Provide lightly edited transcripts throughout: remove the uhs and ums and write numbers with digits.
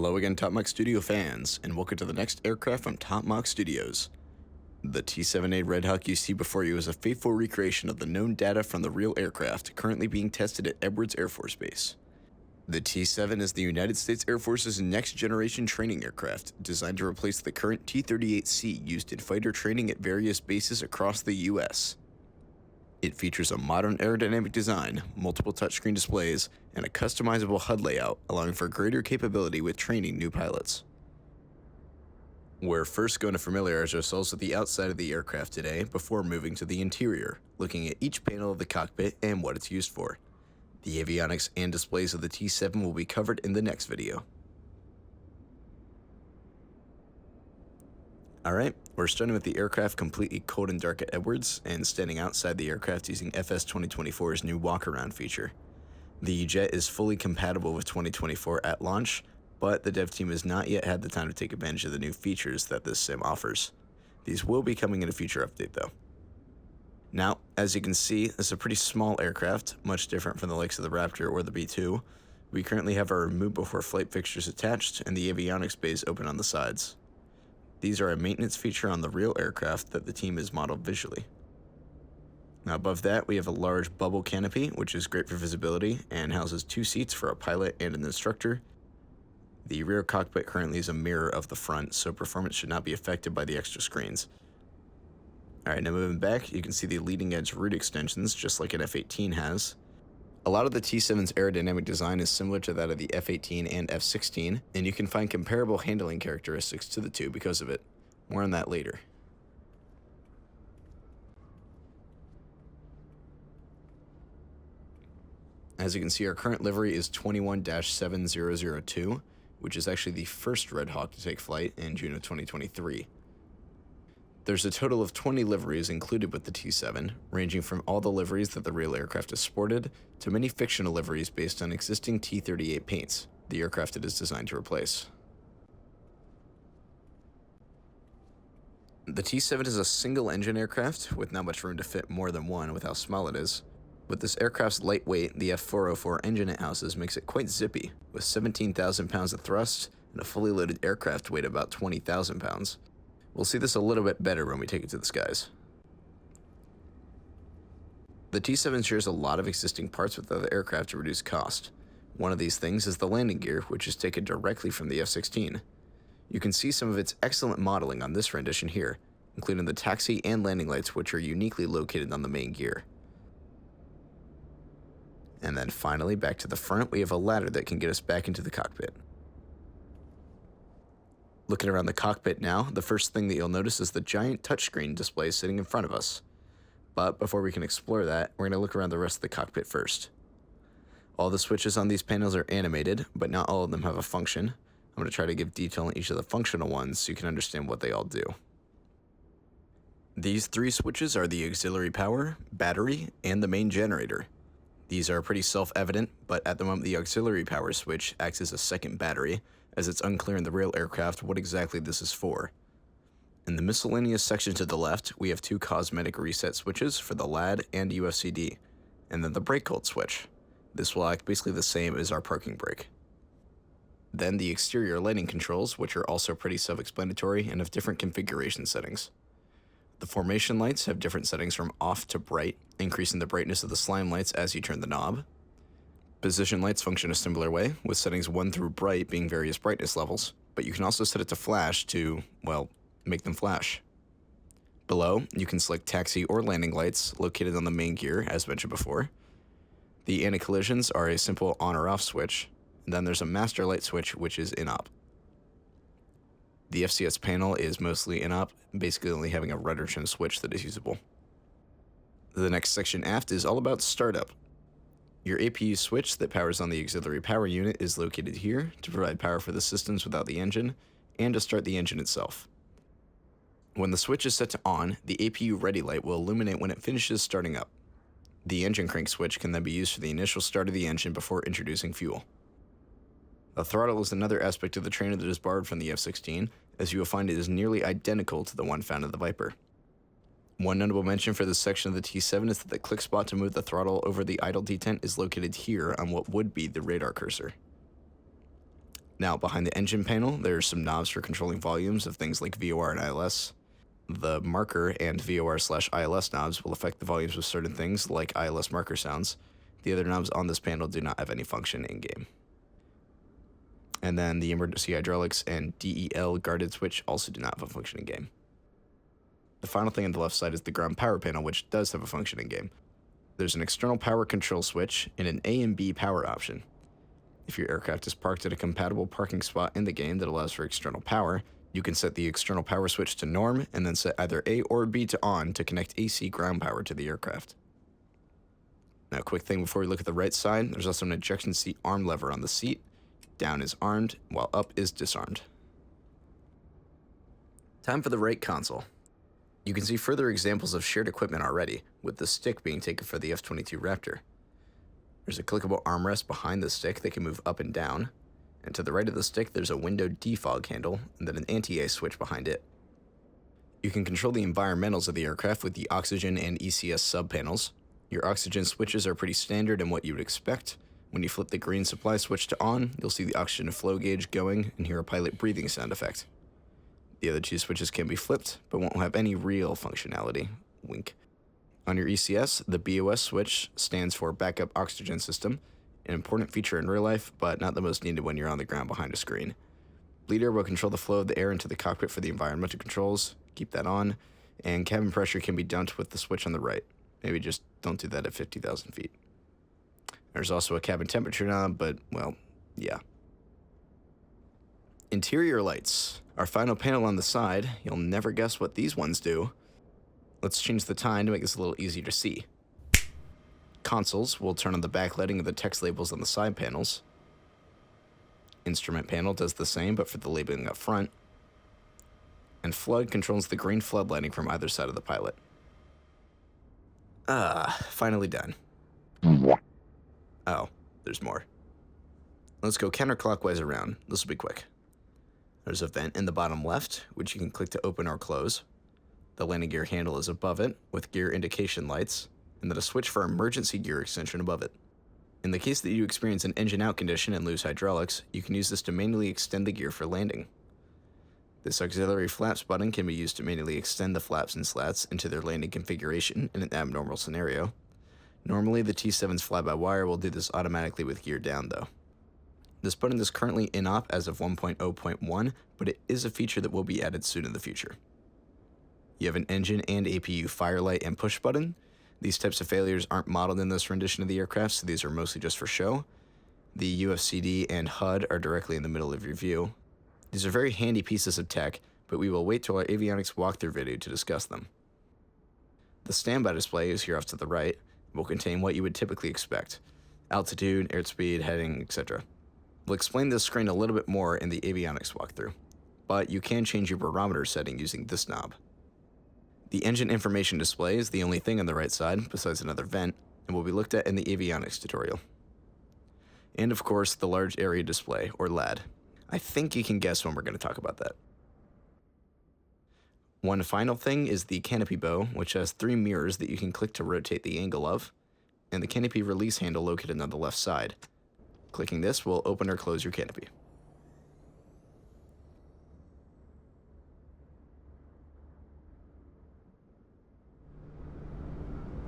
Hello again, Top Mach Studio fans, and welcome to the next aircraft from Top Mach Studios. The T-7A Redhawk you see before you is a faithful recreation of the known data from the real aircraft currently being tested at Edwards Air Force Base. The T-7 is the United States Air Force's next-generation training aircraft, designed to replace the current T-38C used in fighter training at various bases across the U.S. It features a modern aerodynamic design, multiple touchscreen displays, and a customizable HUD layout, allowing for greater capability with training new pilots. We're first going to familiarize ourselves with the outside of the aircraft today before moving to the interior, looking at each panel of the cockpit and what it's used for. The avionics and displays of the T-7 will be covered in the next video. Alright, we're starting with the aircraft completely cold and dark at Edwards, and standing outside the aircraft using FS 2024's new Walkaround feature. The jet is fully compatible with 2024 at launch, but the dev team has not yet had the time to take advantage of the new features that this sim offers. These will be coming in a future update though. Now, as you can see, this is a pretty small aircraft, much different from the likes of the Raptor or the B-2. We currently have our remove before flight fixtures attached and the avionics bays open on the sides. These are a maintenance feature on the real aircraft that the team has modeled visually. Now above that, we have a large bubble canopy, which is great for visibility and houses 2 seats for a pilot and an instructor. The rear cockpit currently is a mirror of the front, so performance should not be affected by the extra screens. Alright, now moving back, you can see the leading edge root extensions, just like an F-18 has. A lot of the T-7's aerodynamic design is similar to that of the F-18 and F-16, and you can find comparable handling characteristics to the two because of it. More on that later. As you can see, our current livery is 21-7002, which is actually the first Redhawk to take flight in June of 2023. There's a total of 20 liveries included with the T-7, ranging from all the liveries that the real aircraft has sported, to many fictional liveries based on existing T-38 paints, the aircraft it is designed to replace. The T-7 is a single-engine aircraft, with not much room to fit more than one with how small it is. With this aircraft's light weight, the F404 engine it houses makes it quite zippy, with 17,000 pounds of thrust and a fully loaded aircraft weight of about 20,000 pounds. We'll see this a little bit better when we take it to the skies. The T-7 shares a lot of existing parts with other aircraft to reduce cost. One of these things is the landing gear, which is taken directly from the F-16. You can see some of its excellent modeling on this rendition here, including the taxi and landing lights, which are uniquely located on the main gear. And then finally, back to the front, we have a ladder that can get us back into the cockpit. Looking around the cockpit now, the first thing that you'll notice is the giant touchscreen display sitting in front of us. But before we can explore that, we're going to look around the rest of the cockpit first. All the switches on these panels are animated, but not all of them have a function. I'm going to try to give detail on each of the functional ones so you can understand what they all do. These 3 switches are the auxiliary power, battery, and the main generator. These are pretty self-evident, but at the moment the auxiliary power switch acts as a second battery, as it's unclear in the real aircraft what exactly this is for. In the miscellaneous section to the left, we have 2 cosmetic reset switches for the LAD and UFCD, and then the brake hold switch. This will act basically the same as our parking brake. Then the exterior lighting controls, which are also pretty self-explanatory and have different configuration settings. The formation lights have different settings from off to bright, increasing the brightness of the slime lights as you turn the knob. Position lights function a similar way, with settings 1 through bright being various brightness levels, but you can also set it to flash to, well, make them flash. Below, you can select taxi or landing lights located on the main gear, as mentioned before. The anti-collisions are a simple on or off switch, and then there's a master light switch, which is in-op. The FCS panel is mostly in-op, basically only having a rudder trim switch that is usable. The next section aft is all about startup. Your APU switch that powers on the auxiliary power unit is located here to provide power for the systems without the engine, and to start the engine itself. When the switch is set to on, the APU ready light will illuminate when it finishes starting up. The engine crank switch can then be used for the initial start of the engine before introducing fuel. The throttle is another aspect of the trainer that is borrowed from the F-16, as you will find it is nearly identical to the one found in the Viper. One notable mention for this section of the T-7 is that the click spot to move the throttle over the idle detent is located here on what would be the radar cursor. Now, behind the engine panel, there's some knobs for controlling volumes of things like VOR and ILS. The marker and VOR/ILS knobs will affect the volumes of certain things like ILS marker sounds. The other knobs on this panel do not have any function in-game. And then the emergency hydraulics and DEL guarded switch also do not have a function in-game. The final thing on the left side is the ground power panel, which does have a function in-game. There's an external power control switch and an A and B power option. If your aircraft is parked at a compatible parking spot in the game that allows for external power, you can set the external power switch to norm and then set either A or B to on to connect AC ground power to the aircraft. Now, a quick thing before we look at the right side, there's also an ejection seat arm lever on the seat. Down is armed, while up is disarmed. Time for the right console. You can see further examples of shared equipment already, with the stick being taken for the F-22 Raptor. There's a clickable armrest behind the stick that can move up and down, and to the right of the stick there's a window defog handle and then an anti-ice switch behind it. You can control the environmentals of the aircraft with the oxygen and ECS subpanels. Your oxygen switches are pretty standard and what you would expect. When you flip the green supply switch to on, you'll see the oxygen flow gauge going and hear a pilot breathing sound effect. The other two switches can be flipped, but won't have any real functionality. Wink. On your ECS, the BOS switch stands for Backup Oxygen System, an important feature in real life, but not the most needed when you're on the ground behind a screen. Bleeder will control the flow of the air into the cockpit for the environmental controls, keep that on, and cabin pressure can be dumped with the switch on the right. Maybe just don't do that at 50,000 feet. There's also a cabin temperature knob, but, well, yeah. Interior lights. Our final panel on the side, you'll never guess what these ones do. Let's change the time to make this a little easier to see. Consoles will turn on the backlighting of the text labels on the side panels. Instrument panel does the same, but for the labeling up front. And flood controls the green flood lighting from either side of the pilot. Finally done. Oh, there's more. Let's go counterclockwise around. This will be quick. There's a vent in the bottom left, which you can click to open or close. The landing gear handle is above it, with gear indication lights, and then a switch for emergency gear extension above it. In the case that you experience an engine out condition and lose hydraulics, you can use this to manually extend the gear for landing. This auxiliary flaps button can be used to manually extend the flaps and slats into their landing configuration in an abnormal scenario. Normally, the T-7's fly-by-wire will do this automatically with gear down, though. This button is currently in-op as of 1.0.1, but it is a feature that will be added soon in the future. You have an engine and APU firelight and push button. These types of failures aren't modeled in this rendition of the aircraft, so these are mostly just for show. The UFCD and HUD are directly in the middle of your view. These are very handy pieces of tech, but we will wait till our avionics walkthrough video to discuss them. The standby display is here off to the right, and will contain what you would typically expect: altitude, airspeed, heading, etc. We'll explain this screen a little bit more in the avionics walkthrough, but you can change your barometer setting using this knob. The engine information display is the only thing on the right side, besides another vent, and will be looked at in the avionics tutorial. And of course, the large area display, or LAD. I think you can guess when we're going to talk about that. One final thing is the canopy bow, which has 3 mirrors that you can click to rotate the angle of, and the canopy release handle located on the left side. Clicking this will open or close your canopy.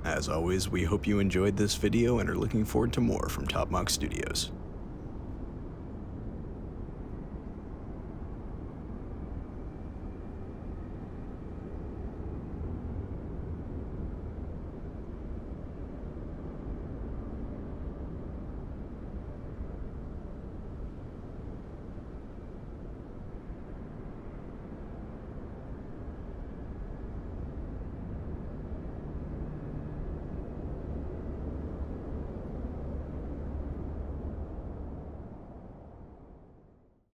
As always, we hope you enjoyed this video and are looking forward to more from Mach Studios.